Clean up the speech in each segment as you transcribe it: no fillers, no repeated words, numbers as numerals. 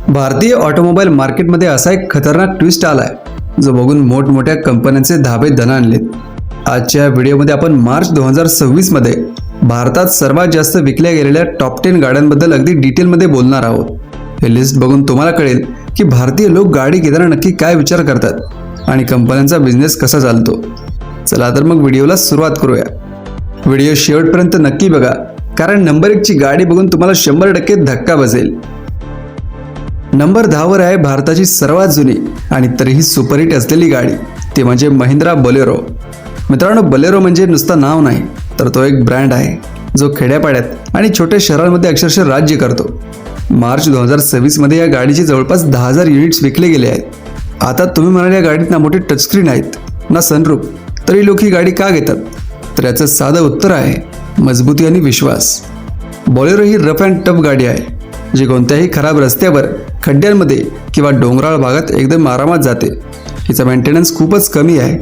भारतीय ऑटोमोबाईल मार्केटमध्ये असा एक खतरनाक ट्विस्ट आलाय जो बघून मोठमोठ्या कंपन्यांचे धाबे दणाणलेत। आजच्या व्हिडिओमध्ये आपण मार्च 2026 मध्ये भारतात सर्वात जास्त विकल्या गेलेल्या टॉप 10 गाड्यांबद्दल अगदी डिटेलमध्ये बोलणार आहोत। हे लिस्ट बघून तुम्हाला कळेल की भारतीय लोक गाडी घेताना नक्की काय विचार करतात आणि कंपन्यांचा बिझनेस कसा चालतो। चला तर मग व्हिडिओला सुरुवात करूया। व्हिडिओ शेवटपर्यंत नक्की बघा, कारण नंबर 1 ची गाडी बघून तुम्हाला 100% धक्का बसेल। नंबर 10 वर आहे भारताची सर्वात जुनी आणि तरीही सुपरहिट असलेली गाडी, ती म्हणजे महिंद्रा बोलेरो। मित्रांनो, बोलेरो म्हणजे नुसतं नाव नाही, तर तो एक ब्रँड आहे जो खेड्यापाड्यात आणि छोट्या शहरांमध्ये अक्षरशः राज्य करतो। मार्च 2026 मध्ये या गाडीचे जवळपास 10,000 युनिट्स विकले गेले आहेत। आता तुम्ही म्हणाल या गाडीत ना मोठे टचस्क्रीन आहेत ना सनरूफ, तरी लोक ही गाडी का घेतात? तर याचं साधं उत्तर आहे मजबूती आणि विश्वास। बोलेरो ही रफ अँड टफ गाडी आहे जी कोणत्याही खराब रस्त्यावर, खड्ड्यांमध्ये किंवा डोंगराळ भागात एकदम आरामात जाते। हिचा मेंटेनन्स खूपच कमी आहे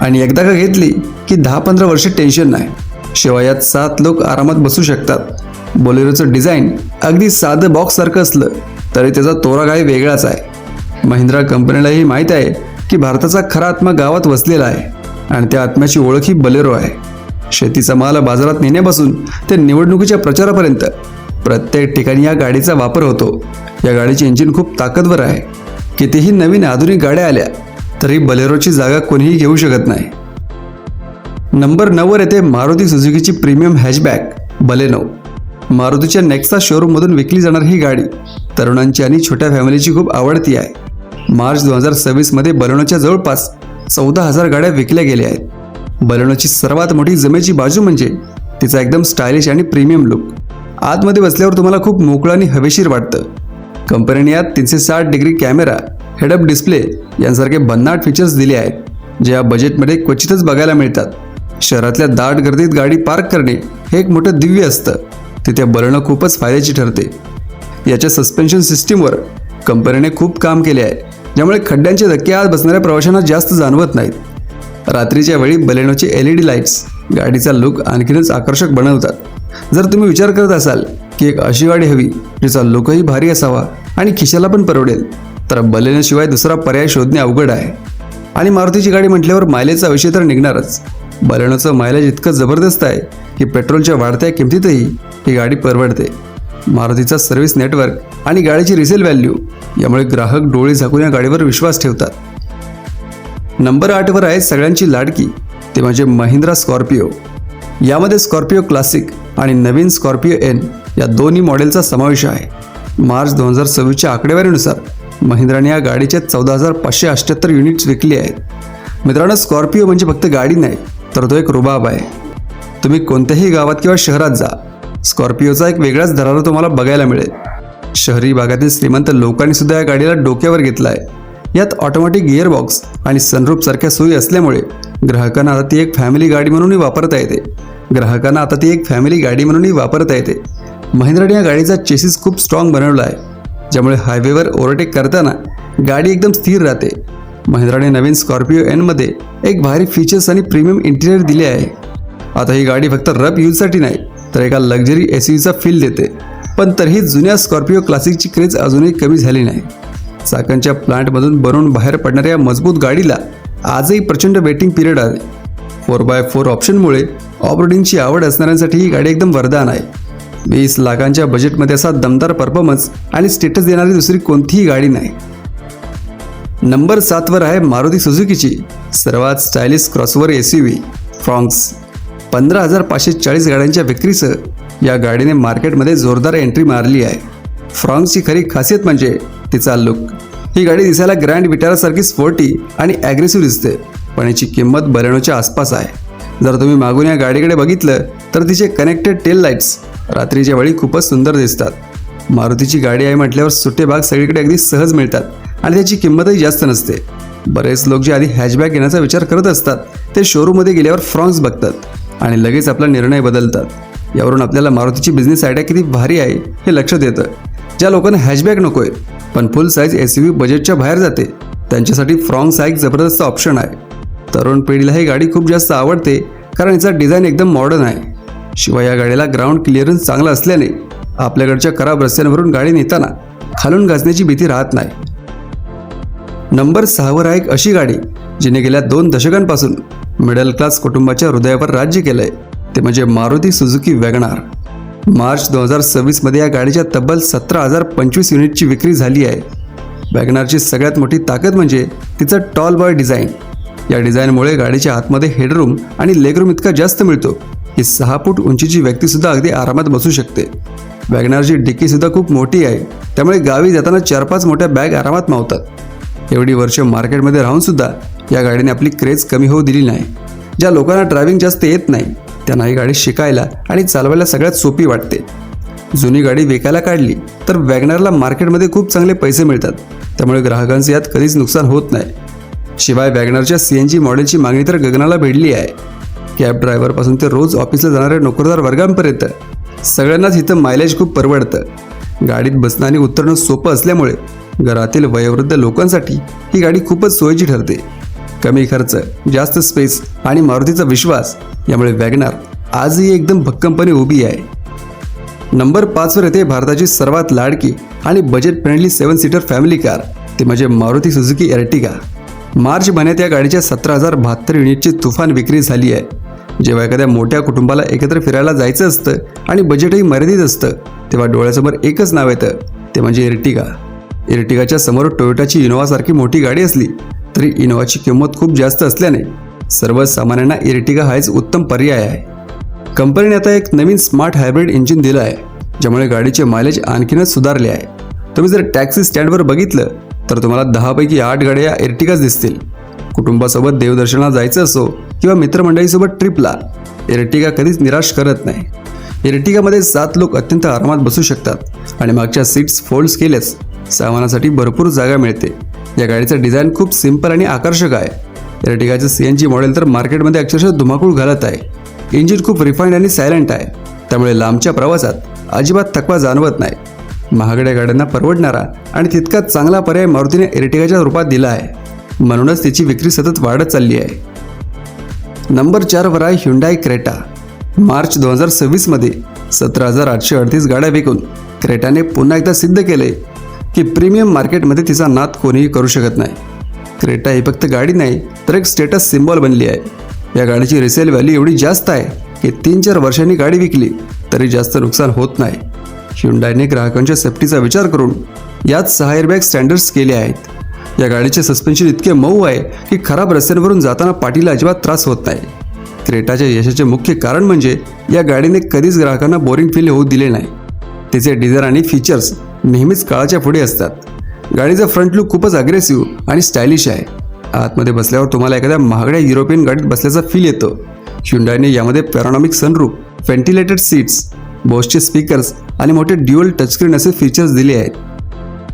आणि एकदा का घेतली की 10-15 वर्षे टेन्शन नाही। शिवाय यात 7 लोक आरामात बसू शकतात। बोलेरोचं डिझाईन अगदी साधं बॉक्स सारखं असलं तरी त्याचा तोरा काही वेगळाच आहे। महिंद्रा कंपनीलाही माहीत आहे की भारताचा खरा आत्मा गावात वसलेला आहे आणि त्या आत्म्याची ओळख ही बोलेरो आहे। शेतीचा माल बाजारात नेण्यापासून ते निवडणुकीच्या प्रचारापर्यंत प्रत्येक ठिकाणी या गाडीचा वापर होतो। या गाडीचे इंजिन खूप ताकदवर आहे। कितीही नवीन आधुनिक गाड्या आल्या तरी बोलेरोची जागा कोणीही घेऊ शकत नाही। नंबर 9 वर येते मारुती सुझुकीची प्रीमियम हॅचबॅक बलेनो। मारुतीच्या नेक्सा शोरूम मधून विकली जाणारी ही गाडी तरुणांची आणि छोट्या फॅमिलीची खूप आवडती आहे। मार्च 2026 मध्ये बलेनोच्या जवळपास 14,000 गाड्या विकल्या गेल्या आहेत। बलेनोची सर्वात मोठी जमेची बाजू म्हणजे तिचा एकदम स्टायलिश आणि प्रीमियम लुक। आतमध्ये बसल्यावर तुम्हाला खूप मोकळं आणि हवेशीर वाटतं। कंपनीने यात 360 degree camera, head up display यांसारखे भन्नाट फीचर्स दिले आहेत जे या बजेटमध्ये क्वचितच बघायला मिळतात। शहरातल्या दाट गर्दीत गाडी पार्क करणे हे एक मोठं दिव्य असतं, तिथे बलेनो खूपच फायद्याची ठरते। याच्या सस्पेन्शन सिस्टीमवर कंपनीने खूप काम केले आहे, ज्यामुळे खड्ड्यांचे धक्के आत बसणाऱ्या प्रवाशांना जास्त जाणवत नाहीत। रात्रीच्या वेळी बलेनोचे LED लाईट्स गाडीचा लुक आणखीनच आकर्षक बनवतात। जर तुम्ही विचार करत असाल की एक अशी गाडी हवी जिचा लुकही भारी असावा आणि खिशाला पण परवडेल, तर बलेनोशिवाय दुसरा पर्याय शोधणे अवघड आहे। आणि मारुतीची गाडी म्हटल्यावर मायलेजचा विषय तर निघणारच। बलेनोचं मायलेज इतकं जबरदस्त आहे की पेट्रोलच्या वाढत्या किमतीतही ही गाडी परवडते। मारुतीचा सर्व्हिस नेटवर्क आणि गाडीची रिसेल व्हॅल्यू यामुळे ग्राहक डोळे झाकून या गाडीवर विश्वास ठेवतात। नंबर 8 वर आहे सगळ्यांची लाडकी, ते म्हणजे महिंद्रा स्कॉर्पिओ। यामध्ये स्कॉर्पिओ क्लासिक आणि नवीन स्कॉर्पिओ एन या दोन्ही मॉडेलचा समावेश आहे। मार्च 2026च्या आकडेवारीनुसार महिंद्राने या गाडीच्या 14,578 युनिट्स विकली आहेत। मित्रांनो, स्कॉर्पिओ म्हणजे फक्त गाडी नाही, तर तो एक रुबाब आहे। तुम्ही कोणत्याही गावात किंवा शहरात जा, स्कॉर्पिओचा एक वेगळाच दरारा तुम्हाला बघायला मिळेल। शहरी भागातील श्रीमंत लोकांनी सुद्धा या गाडीला डोक्यावर घेतला आहे। यात ऑटोमॅटिक गिअरबॉक्स आणि सनरूफ सारख्या सोयी असल्यामुळे ग्राहकांना आता ती एक फॅमिली गाडी म्हणूनही वापरता येते। महिंद्राने या गाडीचा चेसिस खूप स्ट्रॉंग बनवला आहे, ज्यामुळे हायवेवर ओव्हरटेक करताना गाडी एकदम स्थिर राहते। महिंद्राने नवीन स्कॉर्पिओ एन मध्ये एक भारी फीचर्स आणि प्रीमियम इंटिरियर दिले आहे। आता ही गाडी फक्त रफ यूजसाठी नाही, तर एका लक्झरी SUVचा फील देते। पण तरीही जुन्या स्कॉर्पिओ क्लासिकची क्रेज अजूनही कमी झाली नाही। चाकांच्या प्लांटमधून बनवून बाहेर पडणाऱ्या या मजबूत गाडीला आजही प्रचंड वेटिंग पिरियड आहे। 4x4 ऑप्शनमुळे ऑफरोडिंगची आवड असणाऱ्यांसाठी ही गाडी एकदम वरदान आहे। 20 लाखांच्या बजेटमध्ये असा दमदार परफॉर्मन्स आणि स्टेटस देणारी दुसरी कोणतीही गाडी नाही। नंबर 7 वर आहे मारुती सुझुकीची सर्वात स्टायलिश क्रॉसओव्हर SUV फ्रॉन्क्स। 15,540 गाड्यांच्या विक्रीसह या गाडीने मार्केटमध्ये जोरदार एंट्री मारली आहे। फ्रॉन्क्सची खरी खासियत म्हणजे तिचा लुक। ही गाडी दिसायला ग्रँड विटारासारखी स्पोर्टी आणि ॲग्रेसिव्ह दिसते, पण याची किंमत बलेनोच्या आसपास आहे। जर तुम्ही मागून या गाडीकडे बघितलं तर तिचे कनेक्टेड टेल लाईट्स रात्रीच्या वेळी खूपच सुंदर दिसतात। मारुतीची गाडी आहे म्हटल्यावर सुट्टे भाग सगळीकडे अगदी सहज मिळतात आणि त्याची किंमतही जास्त नसते। बरेच लोक जे आधी हॅचबॅक घेण्याचा विचार करत असतात ते शोरूममध्ये गेल्यावर फ्रॉन्क्स बघतात आणि लगेच आपला निर्णय बदलतात। यावरून आपल्याला मारुतीची बिझनेस आयडिया किती भारी आहे हे लक्षात येतं। ज्या लोकांना हॅचबॅक नकोय पण फुल साईज SUV बजेटच्या बाहेर जाते, त्यांच्यासाठी फ्रॉन्क्स हा एक जबरदस्त ऑप्शन आहे। तरुण पिढीला ही गाडी खूप जास्त आवडते कारण याचा डिझाईन एकदम मॉडर्न आहे। शिवाय या गाडीला ग्राउंड क्लिअरन्स चांगला असल्याने आपल्याकडच्या खराब रस्त्यांवरून गाडी नेताना खालून घासण्याची भीती राहत नाही. नंबर 6 वर आहे एक अशी गाडी जिने गेल्या 2 दशकांपासून मिडल क्लास कुटुंबाच्या हृदयावर राज्य केलंय, ते म्हणजे मारुती सुझुकी वॅगनार. मार्च 2026 मध्ये या गाडीच्या तब्बल 17,025 युनिटची विक्री झाली आहे. वॅगनारची सगळ्यात मोठी ताकद म्हणजे तिचं टॉल बॉय डिझाईन. या डिझाईनमुळे गाडीच्या आतमध्ये हेडरूम आणि लेगरूम इतका जास्त मिळतो की 6 फूट उंचीची व्यक्तीसुद्धा अगदी आरामात बसू शकते. वॅगनारची डिक्कीसुद्धा खूप मोठी आहे, त्यामुळे गावी जाताना 4-5 मोठ्या बॅग आरामात मावतात. एवढी वर्ष मार्केटमध्ये राहूनसुद्धा या गाडीने आपली क्रेज कमी होऊ दिली नाही. ज्या लोकांना ड्रायव्हिंग जास्त येत नाही त्यांना ही गाडी शिकायला आणि चालवायला सगळ्यात सोपी वाटते. जुनी गाडी विकायला काढली तर वॅगनारला मार्केटमध्ये खूप चांगले पैसे मिळतात, त्यामुळे ग्राहकांचे यात कधीच नुकसान होत नाही. शिवाय वॅगनारच्या CNG मॉडेलची मागणी तर गगनाला भिडली आहे. कॅब ड्रायव्हरपासून ते रोज ऑफिसला जाणाऱ्या नोकरदार वर्गांपर्यंत सगळ्यांनाच इथं मायलेज खूप परवडतं. गाडीत बसणं आणि उतरणं सोपं असल्यामुळे घरातील वयोवृद्ध लोकांसाठी ही गाडी खूपच सोयीची ठरते. कमी खर्च, जास्त स्पेस आणि मारुतीचा विश्वास यामुळे वॅगनार आजही एकदम भक्कमपणे उभी आहे. नंबर 5 वर येते भारताची सर्वात लाडकी आणि budget friendly 7 seater family car, ते म्हणजे मारुती सुझुकी एर्टिगा. मार्च महिन्यात या गाडीच्या 17,072 युनिटची तुफान विक्री झाली आहे. जेव्हा एखाद्या मोठ्या कुटुंबाला एकत्र फिरायला जायचं असतं आणि बजेटही मर्यादित असतं, तेव्हा डोळ्यासमोर एकच नाव येतं, ते म्हणजे एर्टिगा. एर्टिगाच्या समोर टोयोटाची इनोव्हासारखी मोठी गाडी असली तरी इनोव्हाची किंमत खूप जास्त असल्याने सर्वसामान्यांना एर्टिगा हाच उत्तम पर्याय आहे. कंपनीने आता एक नवीन स्मार्ट हायब्रिड इंजिन दिलं आहे, ज्यामुळे गाडीचे मायलेज आणखीनच सुधारले आहे. तुम्ही जर टॅक्सी स्टँडवर बघितलं तर तुम्हाला 10 पैकी 8 गाड्या एर्टिगाच दिसतील. कुटुंबासोबत देवदर्शनाला जायचं असो किंवा मित्रमंडळीसोबत ट्रिपला, एर्टिगा कधीच निराश करत नाही. एर्टिगामध्ये 7 लोक अत्यंत आरामात बसू शकतात आणि मागच्या सीट्स फोल्ड्स केल्यास सामानासाठी भरपूर जागा मिळते. या गाडीचं डिझाईन खूप सिंपल आणि आकर्षक आहे. एर्टिगाचं CNG मॉडेल तर मार्केटमध्ये अक्षरशः धुमाकूळ घालत आहे. इंजिन खूप रिफाईंड आणि सायलेंट आहे, त्यामुळे लांबच्या प्रवासात अजिबात थकवा जाणवत नाही. महागड्या गाड्यांना परवडणारा आणि तितकाच चांगला पर्याय मारुतीने एर्टिगाच्या रूपात दिला आहे, म्हणूनच तिची विक्री सतत वाढत चालली आहे. नंबर 4 वर आहे ह्युंडाई क्रेटा. मार्च 2026 मध्ये 17,838 गाड्या विकून क्रेटाने पुन्हा एकदा सिद्ध केले की प्रीमियम मार्केटमध्ये तिचा नाद कोणीही करू शकत नाही. क्रेटा ही फक्त गाडी नाही तर एक स्टेटस सिम्बॉल बनली आहे. या गाडीची रिसेल व्हॅल्यू एवढी जास्त आहे की 3-4 वर्षांनी गाडी विकली तरी जास्त नुकसान होत नाही. ह्युंडाईने ग्राहकांच्या सेफ्टीचा विचार करून यात 6 एअरबॅग स्टँडर्ड्स केले आहेत. या गाडीचे सस्पेन्शन इतके मऊ आहे की खराब रस्त्यांवरून जाताना पाठीला अजिबात त्रास होत नाही. क्रेटाच्या यशाचे मुख्य कारण म्हणजे या गाडीने कधीच ग्राहकांना बोरिंग फील होऊ दिले नाही. तिचे डिझाईन आणि फीचर्स नेहमीच काळाच्या पुढे असतात. गाडीचा फ्रंट लुक खूपच अग्रेसिव्ह आणि स्टायलिश आहे. आतमध्ये बसल्यावर तुम्हाला एखाद्या महागड्या युरोपियन गाडीत बसल्याचा फील येतो. ह्युंडाईने यामध्ये पॅनोरामिक सनरूफ, व्हेंटिलेटेड सीट्स, बोसचे स्पीकर्स आणि मोठे ड्युअल टचस्क्रीन असे फीचर्स दिले आहेत.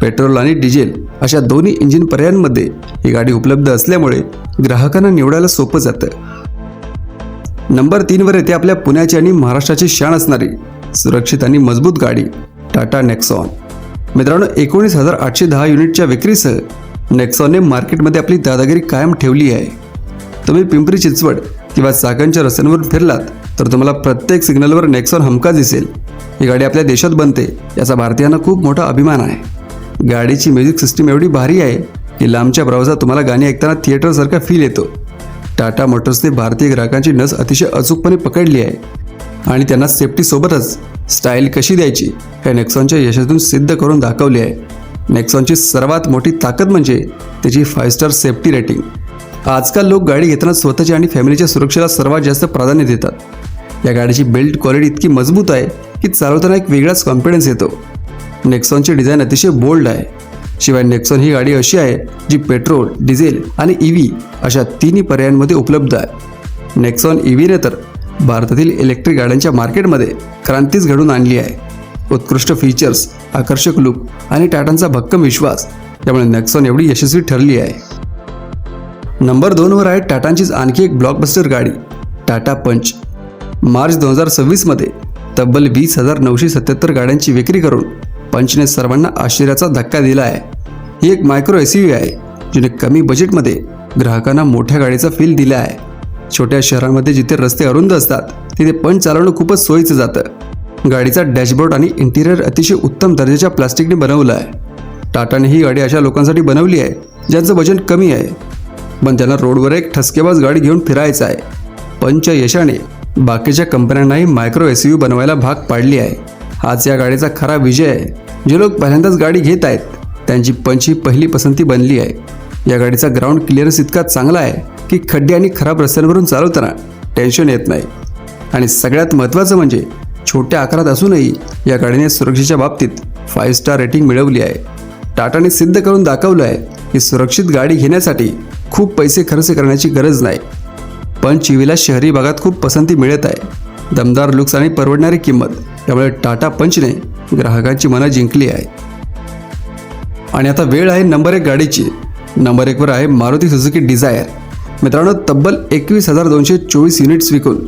पेट्रोल आणि डिझेल अशा दोन्ही इंजिन पर्यायांमध्ये ही गाडी उपलब्ध असल्यामुळे ग्राहकांना निवडायला सोपं जातं. नंबर 3 वर येते आपल्या पुण्याची आणि महाराष्ट्राची शान असणारी सुरक्षित आणि मजबूत गाडी टाटा नेक्सॉन. मित्रांनो, 19,810 युनिटच्या विक्रीसह नेक्सॉनने मार्केटमध्ये आपली दादागिरी कायम ठेवली आहे. तुम्ही पिंपरी चिंचवड किंवा चाकणच्या रस्त्यांवरून फिरलात तर तुम्हाला प्रत्येक सिग्नलवर नेक्सॉन हमखास दिसेल. ही गाडी आपल्या देशात बनते याचा भारतीयांना खूप मोठा अभिमान आहे. गाडीची म्युझिक सिस्टीम एवढी भारी आहे की लांबच्या प्रवासात तुम्हाला गाणी ऐकताना थिएटरसारखा फील येतो. टाटा मोटर्सने भारतीय ग्राहकांची नस अतिशय अचूकपणे पकडली आहे आणि त्यांना सेफ्टीसोबतच स्टाईल कशी द्यायची हे नेक्सॉनच्या यशातून सिद्ध करून दाखवले आहे. नेक्सॉनची सर्वात मोठी ताकद म्हणजे त्याची 5 स्टार सेफ्टी रेटिंग. आजकाल लोक गाडी घेताना स्वतःच्या आणि फॅमिलीच्या सुरक्षेला सर्वात जास्त प्राधान्य देतात. या गाडीची बिल्ड क्वालिटी इतकी मजबूत आहे की चालवताना एक वेगळाच कॉन्फिडन्स येतो. नेक्सॉनचे डिझाईन अतिशय बोल्ड आहे. शिवाय नेक्सॉन ही गाडी अशी आहे जी पेट्रोल, डिझेल आणि EV अशा तिन्ही पर्यायांमध्ये उपलब्ध आहे. नेक्सॉन EVने तर भारतातील इलेक्ट्रिक गाड्यांच्या मार्केटमध्ये क्रांतीच घडवून आणली आहे. उत्कृष्ट फीचर्स, आकर्षक लुक आणि टाटांचा भक्कम विश्वास यामुळे नेक्सॉन एवढी यशस्वी ठरली आहे. नंबर 2 वर आहे टाटांचीच आणखी एक ब्लॉकबस्टर गाडी टाटा पंच. मार्च 2026 मध्ये तब्बल 20,977 गाड्यांची विक्री करून पंचने सर्वांना आश्चर्याचा धक्का दिला आहे. ही एक मायक्रो SUV आहे जिने कमी बजेटमध्ये ग्राहकांना मोठ्या गाडीचा फील दिला आहे. छोट्या शहरांमध्ये जिथे रस्ते अरुंद असतात तिथे पंच चालवणं खूपच सोयीचं जातं. गाडीचा डॅशबोर्ड आणि इंटिरियर अतिशय उत्तम दर्जाच्या प्लास्टिकने बनवलं आहे. टाटाने ही गाडी अशा लोकांसाठी बनवली आहे ज्यांचं बजेट कमी आहे, पण त्यांना रोडवर एक ठसकेबाज गाडी घेऊन फिरायचं आहे. पंचच्या यशाने बाकीच्या कंपन्यांनाही मायक्रो SUV बनवायला भाग पाडली आहे. हाच या गाडीचा खरा विजय आहे. जे लोक पहिल्यांदाच गाडी घेत आहेत त्यांची पंच ही पहिली पसंती बनली आहे. या गाडीचा ग्राउंड क्लिअरन्स इतका चांगला आहे की खड्डे आणि खराब रस्त्यांवरून चालवताना टेन्शन येत नाही. आणि सगळ्यात महत्त्वाचं म्हणजे छोट्या आकारात असूनही या गाडीने सुरक्षेच्या बाबतीत 5 स्टार रेटिंग मिळवली आहे. टाटाने सिद्ध करून दाखवलं आहे की सुरक्षित गाडी घेण्यासाठी खूप पैसे खर्च करण्याची गरज नाही. पंच EVला शहरी भागात खूप पसंती मिळत आहे. दमदार लुक्स आणि परवडणारी किंमत त्यामुळे टाटा पंचने ग्राहकांची मनं जिंकली आहे. आणि आता वेळ आहे नंबर 1 गाडीची. नंबर 1 वर आहे मारुती सुझुकी डिझायर. मित्रांनो, तब्बल 21,224 युनिट्स विकून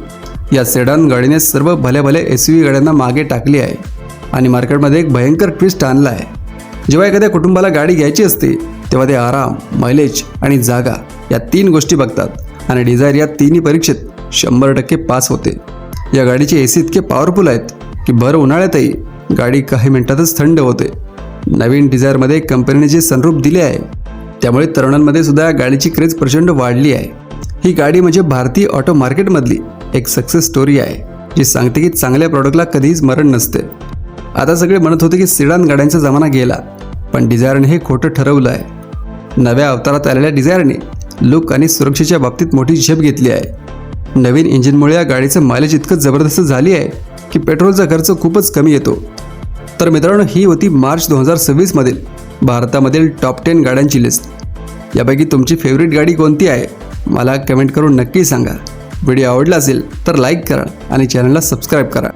या सेडान गाडीने सर्व भल्या SUV गाड्यांना मागे टाकली आहे आणि मार्केटमध्ये एक भयंकर ट्विस्ट आणला आहे. जेव्हा एखाद्या कुटुंबाला गाडी घ्यायची असते तेव्हा ते आराम, मायलेज आणि जागा या 3 गोष्टी बघतात आणि डिझायर या तिन्ही परीक्षेत 100% पास होते. या गाडीचे AC इतके पॉवरफुल आहेत की भर उन्हाळ्यातही गाडी काही मिनिटातच थंड होते. नवीन डिझायरमध्ये कंपनीने जे सनरूफ दिले आहे त्यामुळे तरुणांमध्ये सुद्धा या गाडीची क्रेज प्रचंड वाढली आहे. ही गाडी म्हणजे भारतीय ऑटो मार्केटमधली एक सक्सेस स्टोरी आहे जी सांगते की चांगल्या प्रॉडक्टला कधीच मरण नसते. आता सगळे म्हणत होते की सिडान गाड्यांचा जमाना गेला, पण डिझायरने हे खोटं ठरवलं आहे. नव्या अवतारात आलेल्या डिझायरने लुक आणि सुरक्षेच्या बाबतीत मोठी झेप घेतली आहे. नवीन इंजिनमुळे या गाडीचं मायलेज इतकं जबरदस्त झाली आहे की पेट्रोलचा खर्च खूपच कमी येतो. तर मित्रांनो, ही होती मार्च 2026 मधील भारतामधील टॉप 10 गाड्यांची लिस्ट. यापैकी तुमची फेवरेट गाडी कोणती आहे मला कमेंट करून नक्की सांगा. व्हिडिओ आवडला असेल तर लाईक करा आणि चॅनलला सबस्क्राईब करा.